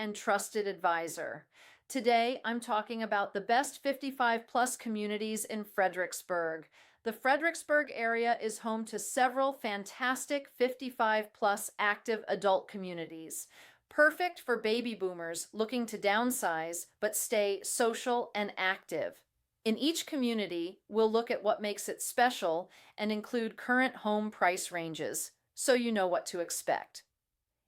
and trusted advisor. Today, I'm talking about the best 55-plus communities in Fredericksburg. The Fredericksburg area is home to several fantastic 55-plus active adult communities, perfect for baby boomers looking to downsize but stay social and active. In each community, we'll look at what makes it special and include current home price ranges, so you know what to expect.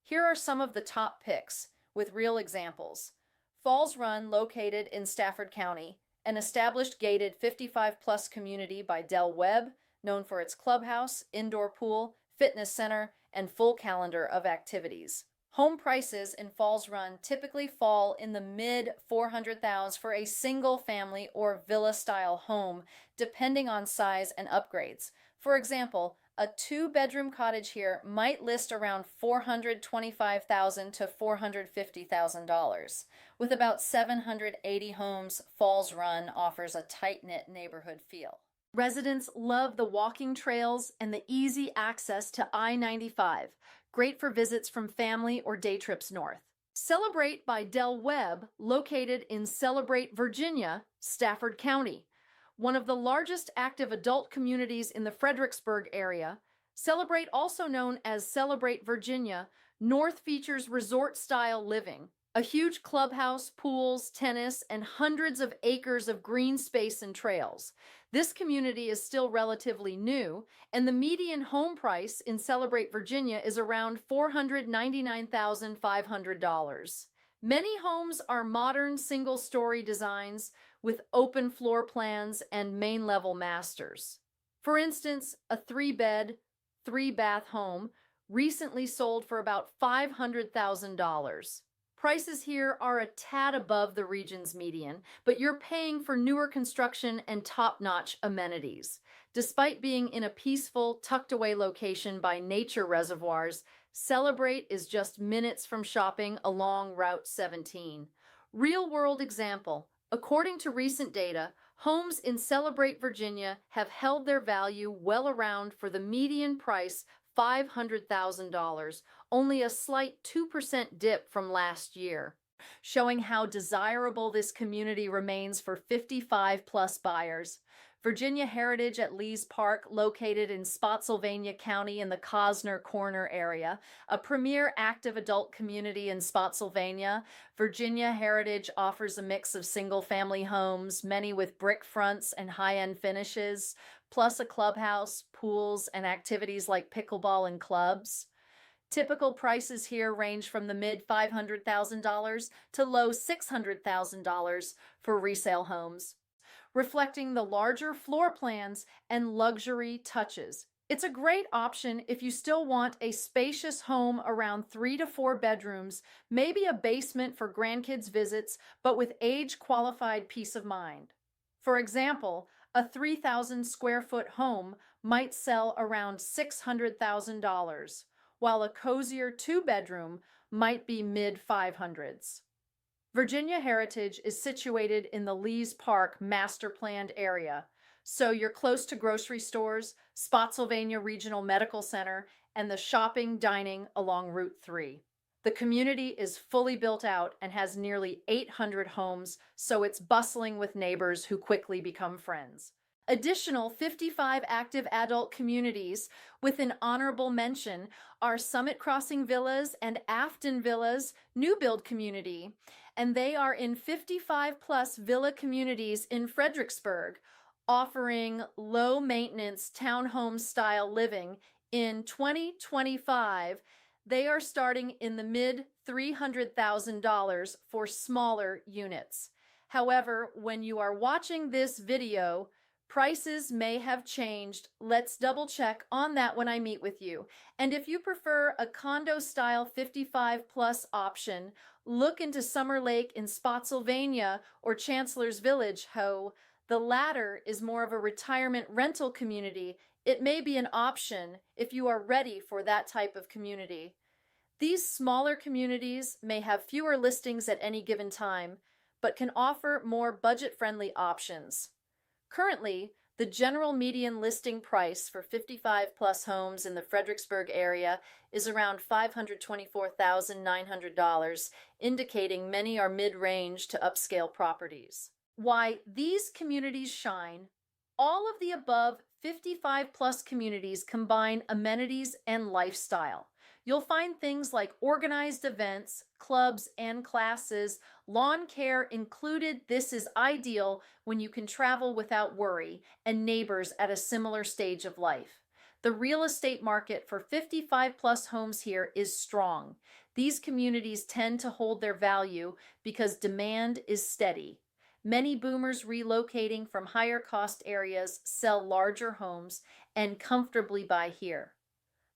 Here are some of the top picks, with real examples. Falls Run, located in Stafford County, an established gated 55-plus community by Webb, known for its clubhouse, indoor pool, fitness center, and full calendar of activities. Home prices in Falls Run typically fall in the mid-400,000s for a single-family or villa-style home, depending on size and upgrades. For example, a two-bedroom cottage here might list around $425,000 to $450,000. With about 780 homes, Falls Run offers a tight-knit neighborhood feel. Residents love the walking trails and the easy access to I-95, great for visits from family or day trips north. Celebrate by Webb, located in Celebrate, Virginia, Stafford County. One of the largest active adult communities in the Fredericksburg area, Celebrate, also known as Celebrate, Virginia, North features resort-style living, a huge clubhouse, pools, tennis, and hundreds of acres of green space and trails. This community is still relatively new, and the median home price in Celebrate, Virginia is around $499,500. Many homes are modern single-story designs with open floor plans and main-level masters. For instance, a 3-bed, 3-bath home recently sold for about $500,000. Prices here are a tad above the region's median, but you're paying for newer construction and top-notch amenities. Despite being in a peaceful, tucked-away location by nature reservoirs, Celebrate is just minutes from shopping along Route 17. Real-world example. According to recent data, homes in Celebrate, Virginia have held their value well around for the median price $500,000, only a slight 2% dip from last year, showing how desirable this community remains for 55-plus buyers. Virginia Heritage at Lee's Parke, located in Spotsylvania County in the Cosner Corner area, a premier active adult community in Spotsylvania. Virginia Heritage offers a mix of single-family homes, many with brick fronts and high-end finishes, plus a clubhouse, pools, and activities like pickleball and clubs. Typical prices here range from the mid-$500,000 to low $600,000 for resale homes, reflecting the larger floor plans and luxury touches. It's a great option if you still want a spacious home around 3 to 4 bedrooms, maybe a basement for grandkids' visits, but with age-qualified peace of mind. For example, a 3,000 square foot home might sell around $600,000, while a cozier 2-bedroom might be mid-500s. Virginia Heritage is situated in the Lee's Parke master-planned area, so you're close to grocery stores, Spotsylvania Regional Medical Center, and the shopping, dining along Route 3. The community is fully built out and has nearly 800 homes, so it's bustling with neighbors who quickly become friends. Additional 55 active adult communities with an honorable mention are Summit Crossing Villas and Afton Villas new build community, and they are in 55-plus villa communities in Fredericksburg, offering low-maintenance townhome-style living. In 2025, they are starting in the mid-$300,000 for smaller units. However, when you are watching this video, prices may have changed. Let's double check on that when I meet with you. And if you prefer a condo-style 55-plus option, look into Summer Lake in Spotsylvania or Chancellor's Village, Ho. The latter is more of a retirement rental community. It may be an option if you are ready for that type of community. These smaller communities may have fewer listings at any given time, but can offer more budget-friendly options. Currently, The general median listing price for 55 plus homes in the Fredericksburg area is around $524,900, indicating many are mid-range to upscale properties. Why these communities shine? All of the above 55 plus communities combine amenities and lifestyle. You'll find things like organized events, clubs, and classes, lawn care included. This is ideal when you can travel without worry, and neighbors at a similar stage of life. The real estate market for 55 plus homes here is strong. These communities tend to hold their value because demand is steady. Many boomers relocating from higher cost areas sell larger homes and comfortably buy here.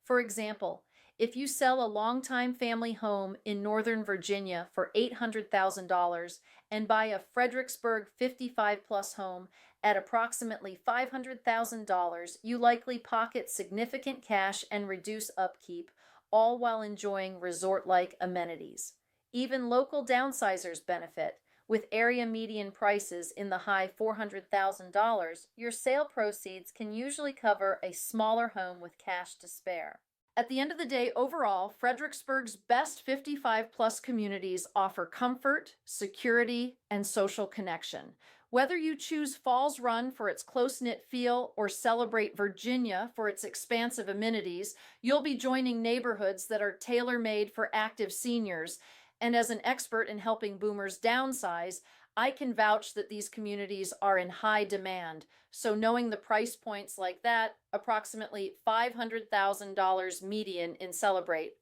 For example, if you sell a longtime family home in Northern Virginia for $800,000 and buy a Fredericksburg 55 plus home at approximately $500,000, you likely pocket significant cash and reduce upkeep, all while enjoying resort-like amenities. Even local downsizers benefit. With area median prices in the high $400,000, your sale proceeds can usually cover a smaller home with cash to spare. At the end of the day, overall, Fredericksburg's best 55 plus communities offer comfort, security, and social connection. Whether you choose Falls Run for its close-knit feel or celebrate Virginia for its expansive amenities, you'll be joining neighborhoods that are tailor-made for active seniors. And as an expert in helping boomers downsize, I can vouch that these communities are in high demand. So knowing the price points like that, approximately $500,000 median in Celebrate,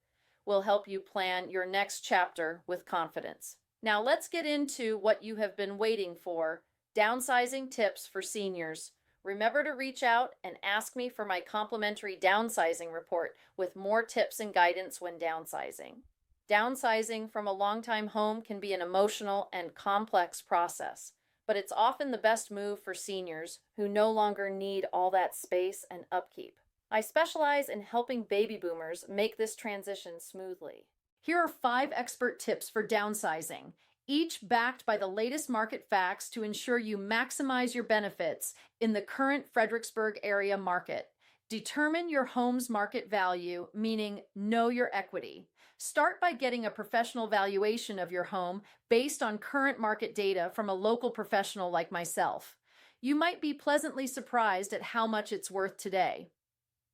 will help you plan your next chapter with confidence. Now let's get into what you have been waiting for, downsizing tips for seniors. Remember to reach out and ask me for my complimentary downsizing report with more tips and guidance when downsizing. Downsizing from a longtime home can be an emotional and complex process, but it's often the best move for seniors who no longer need all that space and upkeep. I specialize in helping baby boomers make this transition smoothly. Here are 5 expert tips for downsizing, each backed by the latest market facts to ensure you maximize your benefits in the current Fredericksburg area market. Determine your home's market value, meaning know your equity. Start by getting a professional valuation of your home based on current market data from a local professional like myself. You might be pleasantly surprised at how much it's worth today.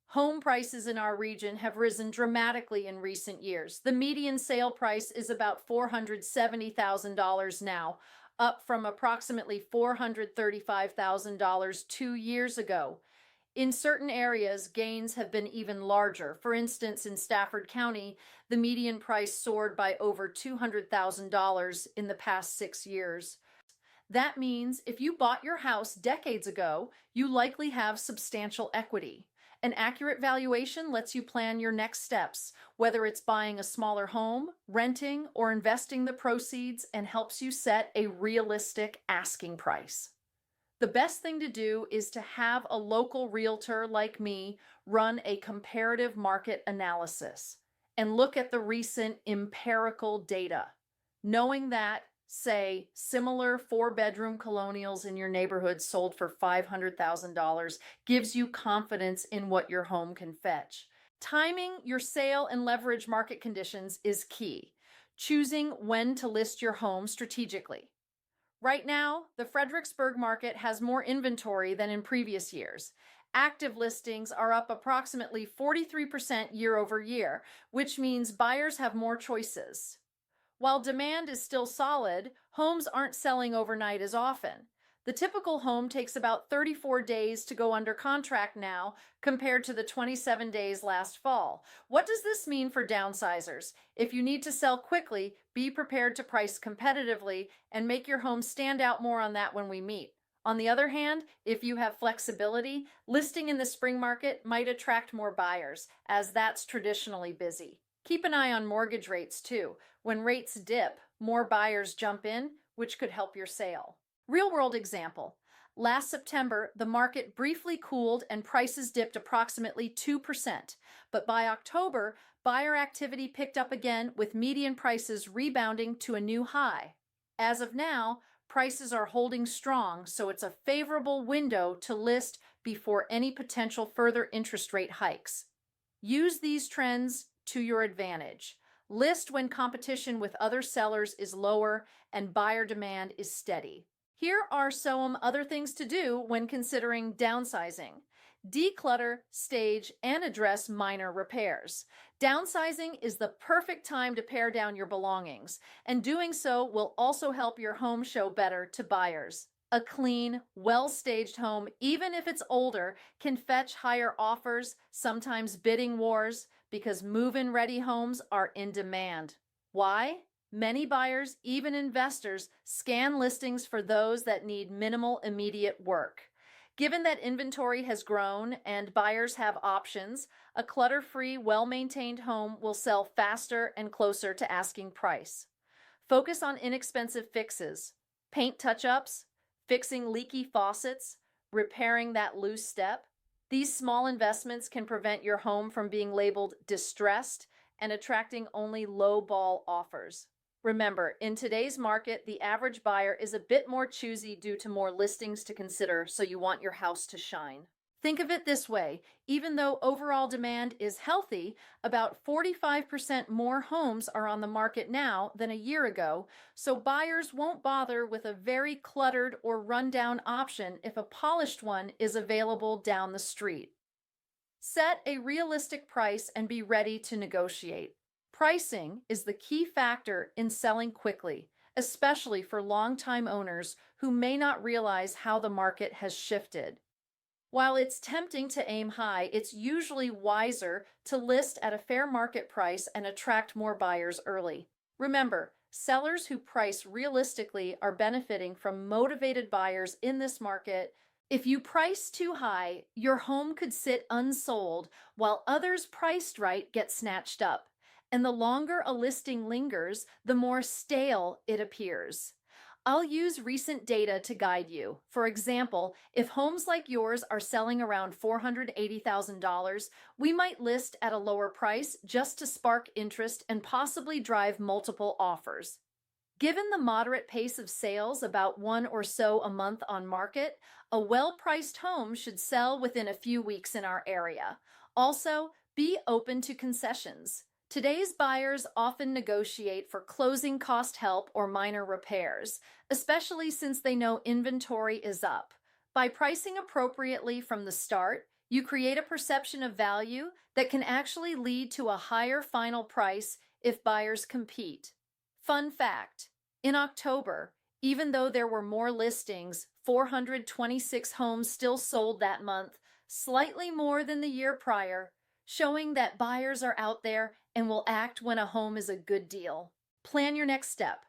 Home prices in our region have risen dramatically in recent years. The median sale price is about $470,000 now, up from approximately $435,000 2 years ago. In certain areas, gains have been even larger. For instance, in Stafford County, the median price soared by over $200,000 in the past 6 years. That means if you bought your house decades ago, you likely have substantial equity. An accurate valuation lets you plan your next steps, whether it's buying a smaller home, renting, or investing the proceeds, and helps you set a realistic asking price. The best thing to do is to have a local realtor like me run a comparative market analysis and look at the recent empirical data. Knowing that, say, similar 4-bedroom colonials in your neighborhood sold for $500,000 gives you confidence in what your home can fetch. Timing your sale and leverage market conditions is key. Choosing when to list your home strategically. Right now, the Fredericksburg market has more inventory than in previous years. Active listings are up approximately 43% year over year, which means buyers have more choices. While demand is still solid, homes aren't selling overnight as often. The typical home takes about 34 days to go under contract now, compared to the 27 days last fall. What does this mean for downsizers? If you need to sell quickly, be prepared to price competitively and make your home stand out more on that when we meet. On the other hand, if you have flexibility, listing in the spring market might attract more buyers, as that's traditionally busy. Keep an eye on mortgage rates too. When rates dip, more buyers jump in, which could help your sale. Real-world example. Last September, the market briefly cooled and prices dipped approximately 2%, but by October, buyer activity picked up again with median prices rebounding to a new high. As of now, prices are holding strong, so it's a favorable window to list before any potential further interest rate hikes. Use these trends to your advantage. List when competition with other sellers is lower and buyer demand is steady. Here are some other things to do when considering downsizing. Declutter, stage, and address minor repairs. Downsizing is the perfect time to pare down your belongings, and doing so will also help your home show better to buyers. A clean, well-staged home, even if it's older, can fetch higher offers, sometimes bidding wars, because move-in ready homes are in demand. Why? Many buyers, even investors, scan listings for those that need minimal immediate work. Given that inventory has grown and buyers have options, a clutter-free, well-maintained home will sell faster and closer to asking price. Focus on inexpensive fixes, paint touch-ups, fixing leaky faucets, repairing that loose step. These small investments can prevent your home from being labeled distressed and attracting only low-ball offers. Remember, in today's market, the average buyer is a bit more choosy due to more listings to consider, so you want your house to shine. Think of it this way: even though overall demand is healthy, about 45% more homes are on the market now than a year ago, so buyers won't bother with a very cluttered or rundown option if a polished one is available down the street. Set a realistic price and be ready to negotiate. Pricing is the key factor in selling quickly, especially for long-time owners who may not realize how the market has shifted. While it's tempting to aim high, it's usually wiser to list at a fair market price and attract more buyers early. Remember, sellers who price realistically are benefiting from motivated buyers in this market. If you price too high, your home could sit unsold while others priced right get snatched up. And the longer a listing lingers, the more stale it appears. I'll use recent data to guide you. For example, if homes like yours are selling around $480,000, we might list at a lower price just to spark interest and possibly drive multiple offers. Given the moderate pace of sales, about one or so a month on market, a well-priced home should sell within a few weeks in our area. Also, be open to concessions. Today's buyers often negotiate for closing cost help or minor repairs, especially since they know inventory is up. By pricing appropriately from the start, you create a perception of value that can actually lead to a higher final price if buyers compete. Fun fact: in October, even though there were more listings, 426 homes still sold that month, slightly more than the year prior, showing that buyers are out there and will act when a home is a good deal. Plan your next step.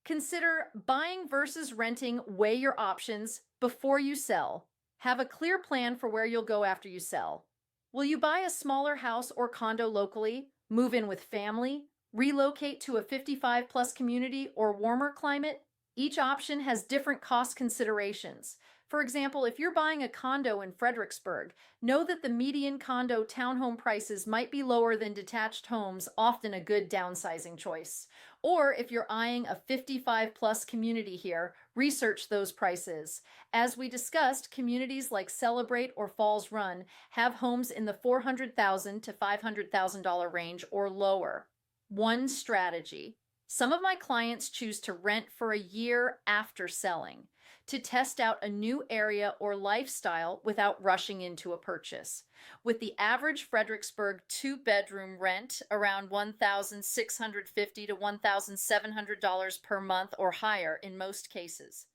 Consider buying versus renting, weigh your options before you sell. Have a clear plan for where you'll go after you sell. Will you buy a smaller house or condo locally, move in with family, relocate to a 55-plus community or warmer climate? Each option has different cost considerations. For example, if you're buying a condo in Fredericksburg, know that the median condo townhome prices might be lower than detached homes, often a good downsizing choice. Or if you're eyeing a 55-plus community here, research those prices. As we discussed, communities like Celebrate or Falls Run have homes in the $400,000 to $500,000 range or lower. One strategy: some of my clients choose to rent for a year after selling, to test out a new area or lifestyle without rushing into a purchase. With the average Fredericksburg two-bedroom rent around $1,650 to $1,700 per month or higher in most cases.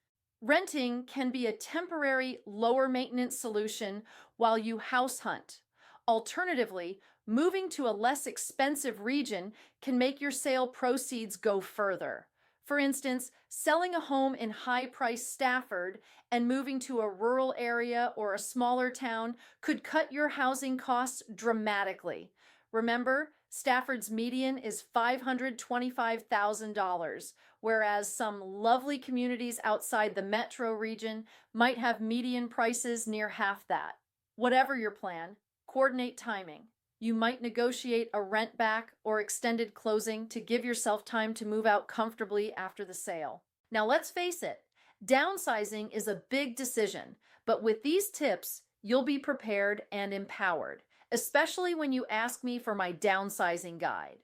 Renting can be a temporary, lower-maintenance solution while you house hunt. Alternatively, moving to a less expensive region can make your sale proceeds go further. For instance, selling a home in high-priced Stafford and moving to a rural area or a smaller town could cut your housing costs dramatically. Remember, Stafford's median is $525,000, whereas some lovely communities outside the metro region might have median prices near half that. Whatever your plan, coordinate timing. You might negotiate a rent back or extended closing to give yourself time to move out comfortably after the sale. Now, let's face it, downsizing is a big decision, but with these tips, you'll be prepared and empowered, especially when you ask me for my downsizing guide.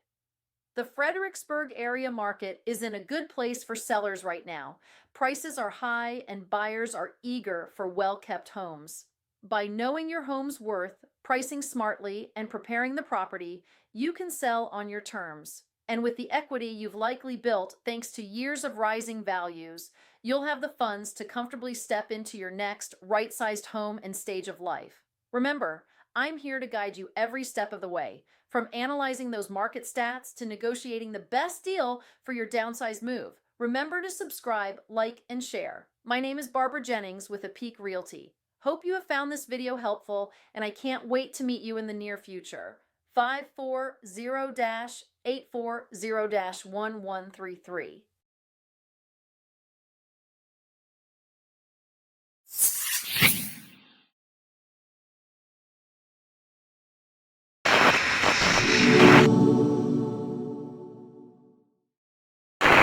The Fredericksburg area market is in a good place for sellers right now. Prices are high and buyers are eager for well-kept homes. By knowing your home's worth, pricing smartly, and preparing the property, you can sell on your terms. And with the equity you've likely built thanks to years of rising values, you'll have the funds to comfortably step into your next right-sized home and stage of life. Remember, I'm here to guide you every step of the way, from analyzing those market stats to negotiating the best deal for your downsize move. Remember to subscribe, like, and share. My name is Barbara Jennings with Parke Realty. Hope you have found this video helpful, and I can't wait to meet you in the near future. 540-840-1133.